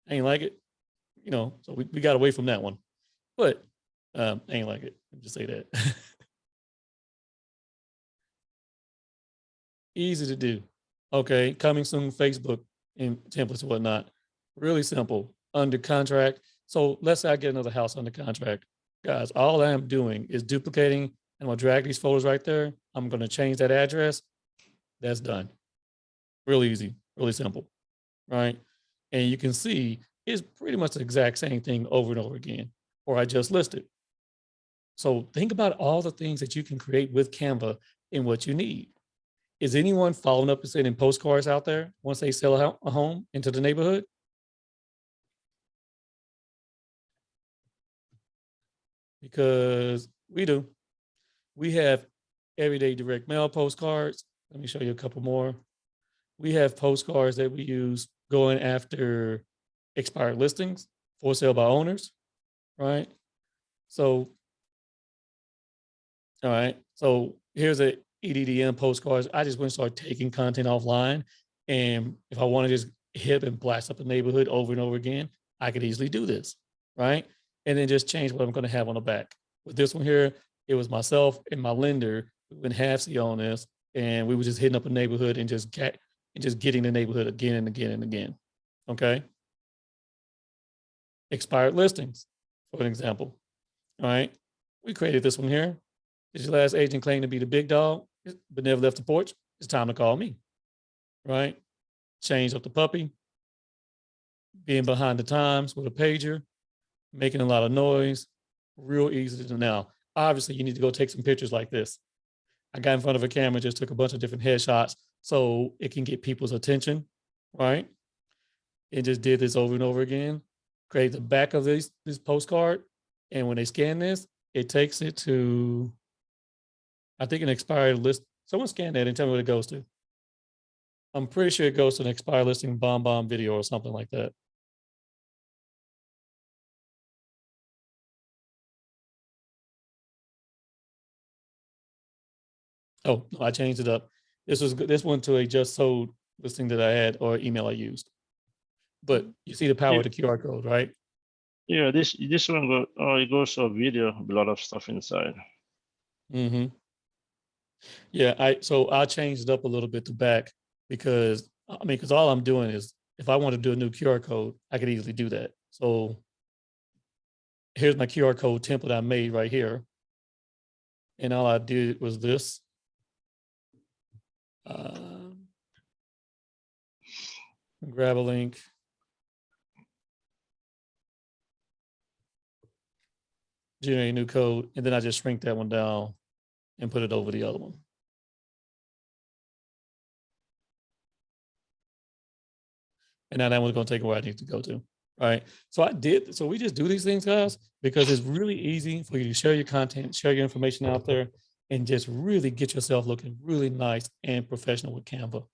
ain't like it, you know. So we got away from that one, but I ain't like it. Just say that. Easy to do. Okay, coming soon. Facebook and templates and whatnot. Really simple. Under contract. So let's say I get another house under contract, guys. All I am doing is duplicating, and I'm gonna drag these photos right there. I'm gonna change that address. That's done. Really easy, really simple, right? And you can see it's pretty much the exact same thing over and over again, or I just listed. So think about all the things that you can create with Canva and what you need. Is anyone following up and sending postcards out there once they sell a home into the neighborhood? Because we do. We have everyday direct mail postcards. Let me show you a couple more. We have postcards that we use going after expired listings for sale by owners, right? So, all right. So here's a EDDM postcards. I just went and started taking content offline. And if I want to just hit and blast up the neighborhood over and over again, I could easily do this, right? And then just change what I'm going to have on the back. With this one here, it was myself and my lender who went halfsy on this, and we were just hitting up a neighborhood and just getting the neighborhood again and again and again. Okay. Expired listings, for an example. All right. We created this one here. Did your last agent claim to be the big dog, but never left the porch? It's time to call me. Right. Change up the puppy. Being behind the times with a pager, making a lot of noise, real easy to do. Now, obviously, you need to go take some pictures like this. I got in front of a camera, just took a bunch of different headshots so it can get people's attention, right? And just did this over and over again. Create the back of this postcard. And when they scan this, it takes it to, I think, an expired list. Someone scan that and tell me what it goes to. I'm pretty sure it goes to an expired listing bomb video or something like that. Oh, no, I changed it up. This went to a just sold listing that I had or email I used. But you see the power of the QR code, right? Yeah, this one it goes to a video, a lot of stuff inside. Mm-hmm. Yeah, so I changed it up a little bit to back because because all I'm doing is if I want to do a new QR code, I could easily do that. So here's my QR code template I made right here. And all I did was this. Grab a link. Generate a new code, and then I just shrink that one down and put it over the other one. And now that one's going to take where I need to go to, right? So we just do these things, guys, because it's really easy for you to share your content, share your information out there, and just really get yourself looking really nice and professional with Canva.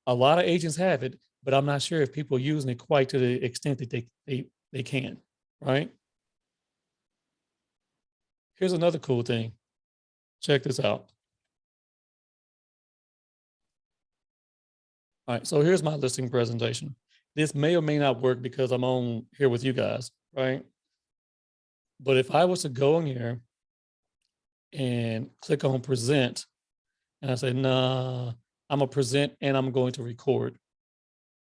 A lot of agents have it, but I'm not sure if people are using it quite to the extent that they can, right? Here's another cool thing. Check this out. All right, so here's my listing presentation. This may or may not work because I'm on here with you guys, right? But if I was to go in here and click on present, and I say, nah, I'm gonna present and I'm going to record,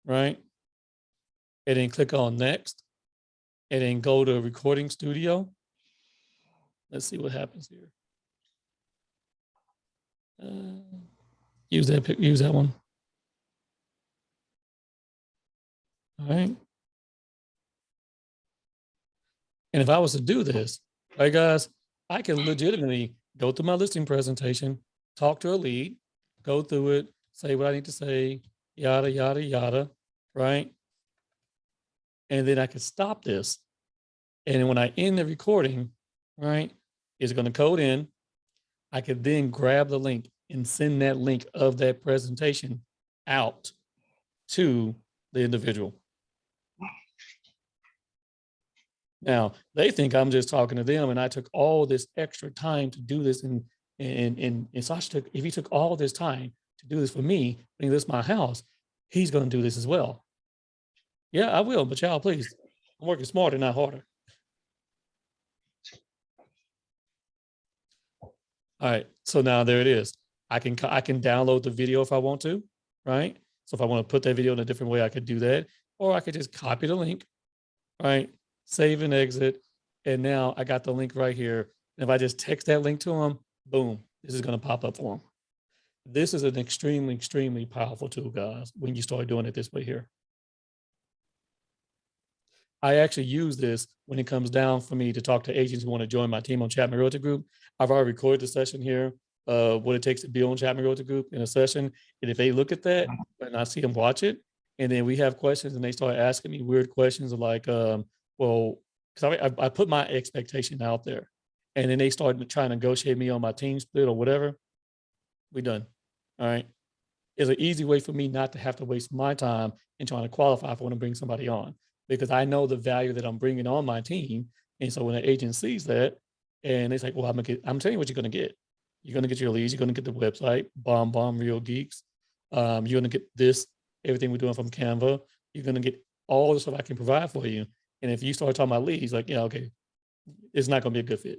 right? And then click on next, and then go to recording studio. Let's see what happens here. Use that one. All right. And if I was to do this, right, guys, I can legitimately go through my listing presentation, talk to a lead, go through it, say what I need to say, yada, yada, yada, right? And then I could stop this. And when I end the recording, right, it's going to code in. I could then grab the link and send that link of that presentation out to the individual. Now, they think I'm just talking to them, and I took all this extra time to do this. And Sascha if he took all this time to do this for me, bring this my house, he's going to do this as well. Yeah, I will, but y'all, please, I'm working smarter, not harder. All right, so now there it is. I can download the video if I want to, right? So if I want to put that video in a different way, I could do that, or I could just copy the link, right? Save and exit, and now I got the link right here. And if I just text that link to them, boom, this is going to pop up for them. This is an extremely, extremely powerful tool, guys, when you start doing it this way here. I actually use this when it comes down for me to talk to agents who want to join my team on Chatman Realty Group. I've already recorded the session here, what it takes to be on Chatman Realty Group in a session. And if they look at that and I see them watch it, and then we have questions and they start asking me weird questions like, well, because I put my expectation out there, and then they start trying to negotiate me on my team split or whatever, we done. All right. It's an easy way for me not to have to waste my time in trying to qualify if I want to bring somebody on, because I know the value that I'm bringing on my team. And so when an agent sees that and it's like, well, I'm telling you what you're going to get. You're going to get your leads. You're going to get the website, bomb, Real Geeks. You're going to get this, everything we're doing from Canva. You're going to get all the stuff I can provide for you. And if you start talking about leads, like, yeah, okay, it's not going to be a good fit.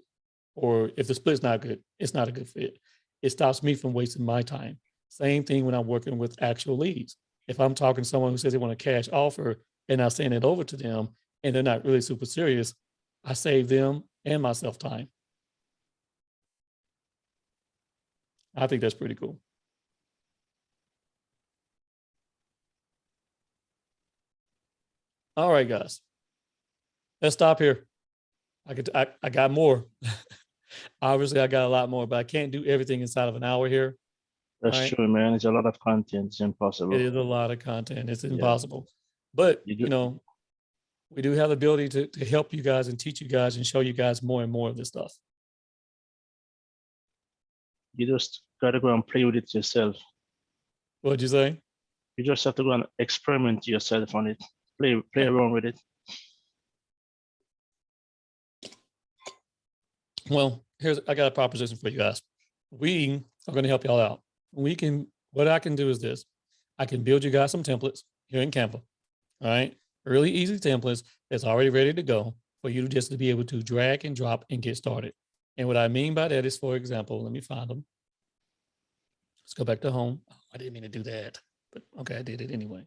Or if the split's not good, it's not a good fit. It stops me from wasting my time. Same thing when I'm working with actual leads. If I'm talking to someone who says they want a cash offer and I send it over to them and they're not really super serious, I save them and myself time. I think that's pretty cool. All right, guys, let's stop here. I got more. Obviously, I got a lot more, but I can't do everything inside of an hour here. That's Right. true, man. It's a lot of content. It's impossible. It is a lot of content. It's Yeah. impossible. But, You do- you know, we do have the ability to help you guys and teach you guys and show you guys more and more of this stuff. You just gotta go and play with it yourself. What'd you say? You just have to go and experiment yourself on it. Play around with it. Well, I got a proposition for you guys. We are going to help y'all out. What I can do is this. I can build you guys some templates here in Canva. All right. Really easy templates that's already ready to go for you just to be able to drag and drop and get started. And what I mean by that is, for example, let me find them. Let's go back to home. Oh, I didn't mean to do that, but okay, I did it anyway.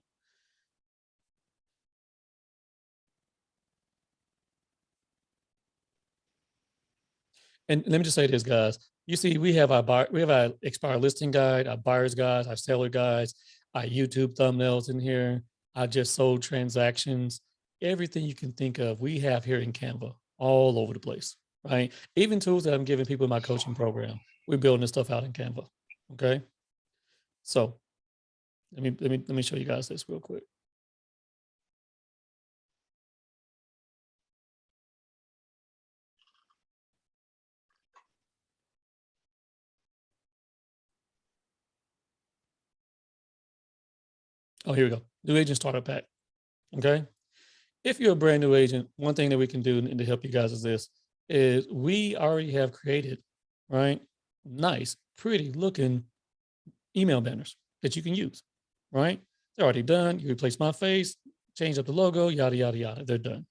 And let me just say this, guys. You see, we have our expired listing guide, our buyer's guides, our seller guides, our YouTube thumbnails in here. I just sold transactions, everything you can think of, we have here in Canva, all over the place, right? Even tools that I'm giving people in my coaching program. We're building this stuff out in Canva. Okay. So let me show you guys this real quick. Oh, here we go. New agent starter pack. Okay. If you're a brand new agent, one thing that we can do and to help you guys is this, is we already have created, right? Nice, pretty looking email banners that you can use, right? They're already done. You replace my face, change up the logo, yada, yada, yada. They're done.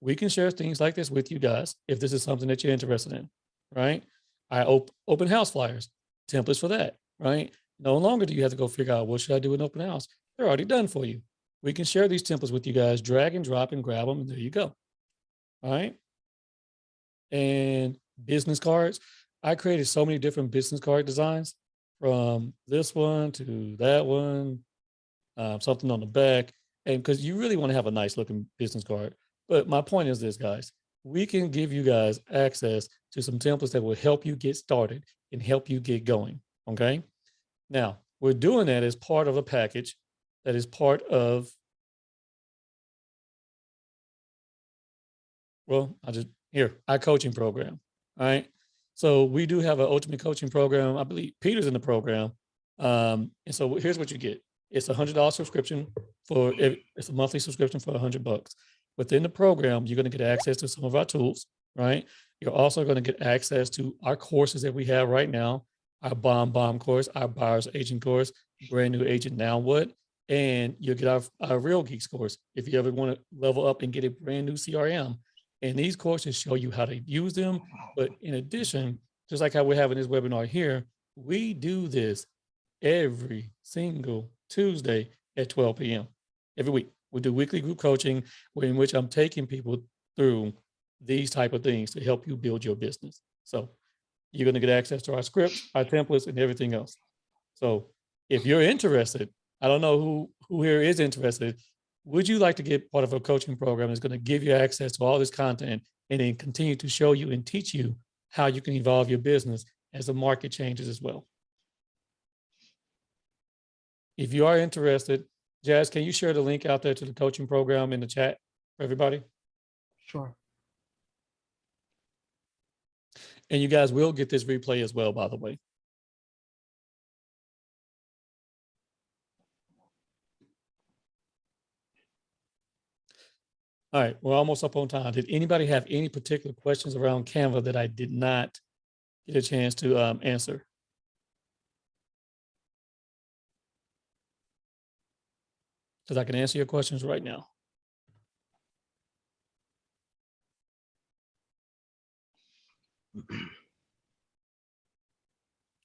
We can share things like this with you guys if this is something that you're interested in, right? I open house flyers, templates for that, right? No longer do you have to go figure out what should I do in open house. They're already done for you. We can share these templates with you guys, drag and drop and grab them, and there you go. All right. And business cards. I created so many different business card designs, from this one to that one, something on the back. And because you really want to have a nice looking business card. But my point is this, guys, we can give you guys access to some templates that will help you get started and help you get going. Okay. Now, we're doing that as part of a package that is part of, well, our coaching program. All right. So we do have an ultimate coaching program. I believe Peter's in the program. And so here's what you get. It's $100 subscription it's a monthly subscription for $100. Within the program, you're going to get access to some of our tools, right? You're also going to get access to our courses that we have right now, our bomb course, our buyer's agent course, brand new agent now what? And you'll get our Real Geeks course if you ever want to level up and get a brand new CRM. And these courses show you how to use them. But in addition, just like how we're having this webinar here, we do this every single Tuesday at 12 p.m. every week. We do weekly group coaching in which I'm taking people through these type of things to help you build your business. So you're going to get access to our scripts, our templates, and everything else. So if you're interested, I don't know who here is interested. Would you like to get part of a coaching program that's going to give you access to all this content and then continue to show you and teach you how you can evolve your business as the market changes as well? If you are interested, Jazz, can you share the link out there to the coaching program in the chat for everybody? Sure. And you guys will get this replay as well, by the way. All right, we're almost up on time. Did anybody have any particular questions around Canva that I did not get a chance to answer. Because I can answer your questions right now.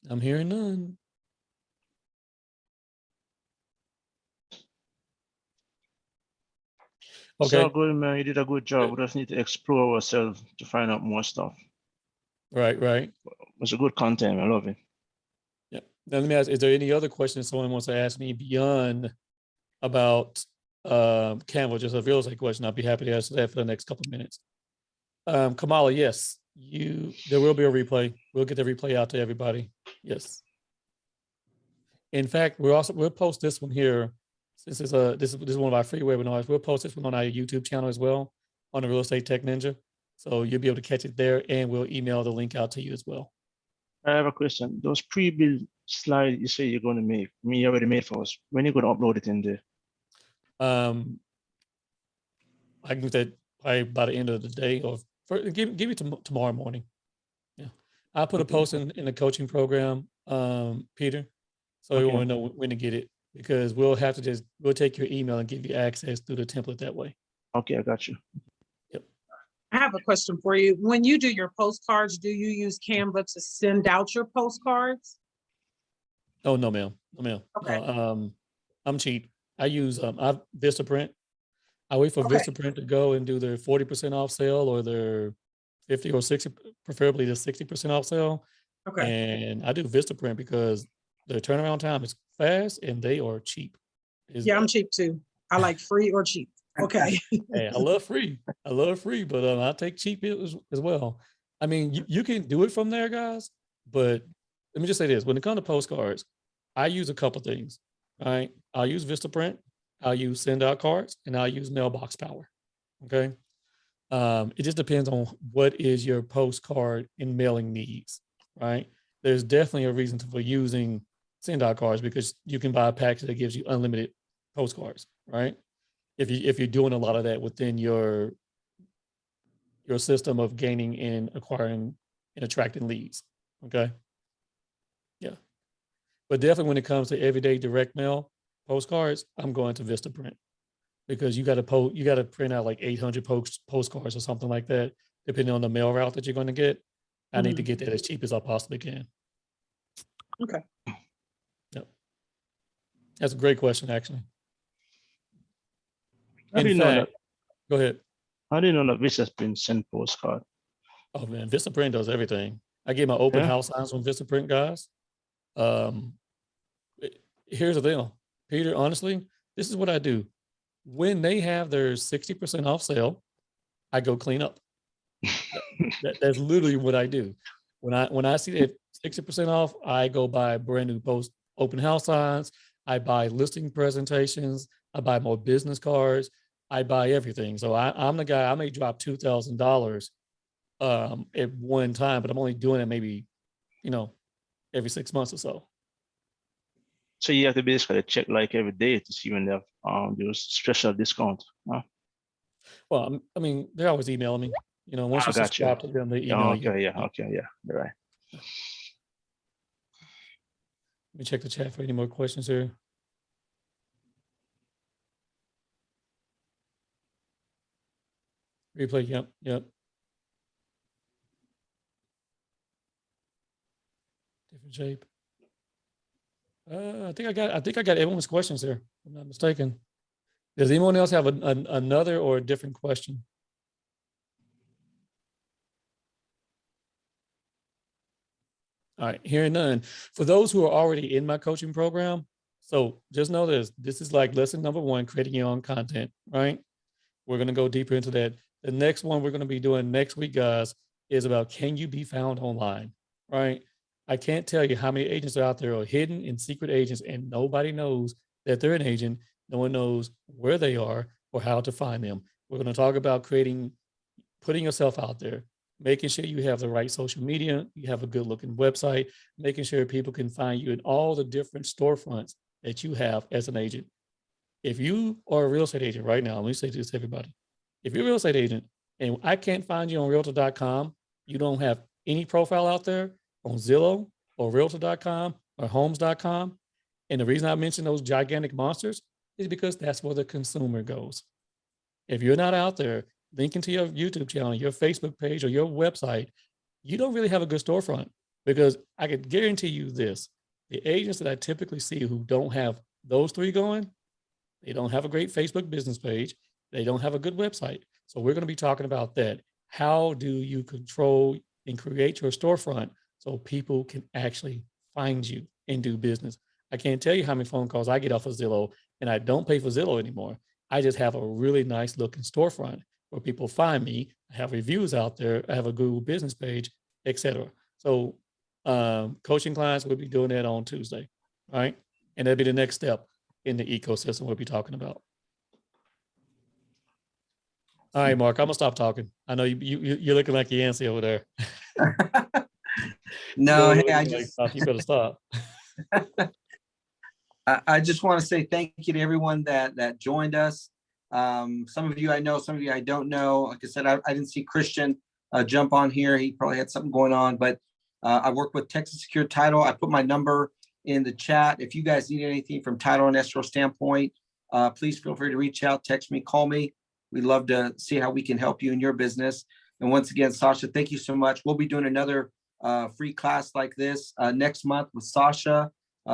I'm hearing none. Okay. So good, man. You did a good job. We just need to explore ourselves to find out more stuff. Right. It's a good content. I love it. Yeah. Now let me ask, is there any other questions someone wants to ask me beyond about Canva, just a real estate question? I'll be happy to answer that for the next couple of minutes. Kamala, yes, there will be a replay. We'll get the replay out to everybody. Yes. In fact, we'll post this one here. Since this is one of our free webinars, we'll post this one on our YouTube channel as well, on the Real Estate Tech Ninja. So you'll be able to catch it there, and we'll email the link out to you as well. I have a question. Those pre-built slides you say you're going to make, you already made for us. When are you going to upload it in there? I can do that probably by the end of the day, or give me tomorrow morning. Yeah, I'll put a post in the coaching program, Peter, so everyone will know when to get it, because we'll take your email and give you access through the template that way. Okay, I got you. Yep. I have a question for you. When you do your postcards, do you use Canva to send out your postcards? Oh, no, ma'am. No, ma'am. Okay. I'm cheap. I use Vistaprint. I wait for Vistaprint to go and do their 40% off sale, or their 50 or 60, preferably the 60% off sale. Okay. And I do Vistaprint because their turnaround time is fast and they are cheap. Yeah, I'm cheap too. I like free or cheap. Okay. Hey, I love free, but I take cheap as well. I mean, you can do it from there, guys, but let me just say this. When it comes to postcards, I use a couple things, all right? I'll use Vistaprint, I'll use Send Out Cards, and I'll use Mailbox Power, okay? It just depends on what is your postcard and mailing needs, right? There's definitely a reason for using Send Out Cards, because you can buy a package that gives you unlimited postcards, right? If you're doing a lot of that within your system of gaining and acquiring and attracting leads, okay? Yeah, but definitely when it comes to everyday direct mail postcards, I'm going to Vistaprint, because you got to print out like 800 postcards or something like that, depending on the mail route that you're going to get. I need to get that as cheap as I possibly can. Okay. Yep. That's a great question, actually. I didn't know that. Go ahead. I didn't know that Vistaprint sent postcard. Oh man, Vistaprint does everything. I get my open house signs from Vistaprint, guys. Here's the deal, Peter, honestly, this is what I do. When they have their 60% off sale, I go clean up. That's literally what I do. When I see that 60% off, I go buy brand new open house signs. I buy listing presentations. I buy more business cards. I buy everything. So I'm the guy. I may drop $2,000 at one time, but I'm only doing it maybe, every 6 months or so. So you have to basically check like every day to see when they have those special discount. Huh? Well, I mean, they're always emailing me. Once you subscribe to them, they email you. Okay, yeah, you're right. Let me check the chat for any more questions here. Replay, yep. Different shape. I think I got everyone's questions here, if I'm not mistaken. Does anyone else have another or a different question? All right, hearing none. For those who are already in my coaching program, so just know this is like lesson number 1, creating your own content, right? We're going to go deeper into that. The next one we're going to be doing next week, guys, is about, can you be found online, right? I can't tell you how many agents are out there are hidden and secret agents, and nobody knows that they're an agent. No one knows where they are or how to find them. We're going to talk about putting yourself out there, making sure you have the right social media, you have a good looking website, making sure people can find you in all the different storefronts that you have as an agent. If you are a real estate agent right now, let me say this to everybody. If you're a real estate agent and I can't find you on Realtor.com, you don't have any profile out there, on Zillow or Realtor.com or Homes.com. And the reason I mention those gigantic monsters is because that's where the consumer goes. If you're not out there linking to your YouTube channel, your Facebook page, or your website, you don't really have a good storefront, because I could guarantee you this: the agents that I typically see who don't have those three going, they don't have a great Facebook business page. They don't have a good website. So we're going to be talking about that. How do you control and create your storefront so people can actually find you and do business? I can't tell you how many phone calls I get off of Zillow, and I don't pay for Zillow anymore. I just have a really nice looking storefront where people find me. I have reviews out there. I have a Google business page, etc. So coaching clients, we'll be doing that on Tuesday, right? And that'll be the next step in the ecosystem we'll be talking about. All right, Mark, I'm gonna stop talking. I know you're looking like Yancey over there. No, You're hey, I looking like, just "Stop, you better stop." I just want to say thank you to everyone that joined us. Some of you I know, some of you I don't know. Like I said, I didn't see Christian jump on here. He probably had something going on, but I work with Texas Secure Title. I put my number in the chat. If you guys need anything from title and escrow standpoint, please feel free to reach out, text me, call me. We'd love to see how we can help you in your business. And once again, Sasha, thank you so much. We'll be doing another free class like this next month with Sasha.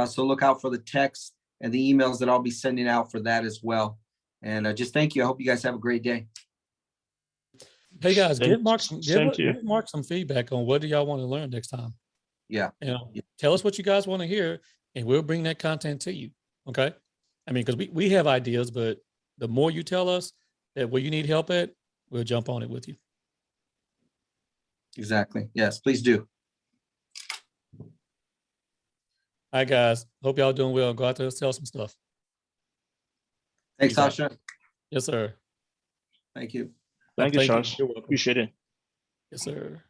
So look out for the text and the emails that I'll be sending out for that as well. And just thank you. I hope you guys have a great day. Hey guys, give Mark Same to you. give Mark some feedback on what do y'all want to learn next time. Yeah. You know, Yeah. tell us what you guys want to hear, and we'll bring that content to you. Okay. I mean, because we have ideas, but the more you tell us that where you need help at, we'll jump on it with you. Exactly. Yes, please do. All right, guys. Hope y'all doing well. Go out there and sell some stuff. Thanks, Peace out. Sasha. Yes, sir. Thank you. Thank you, Charles. You're welcome. Appreciate it. Yes, sir.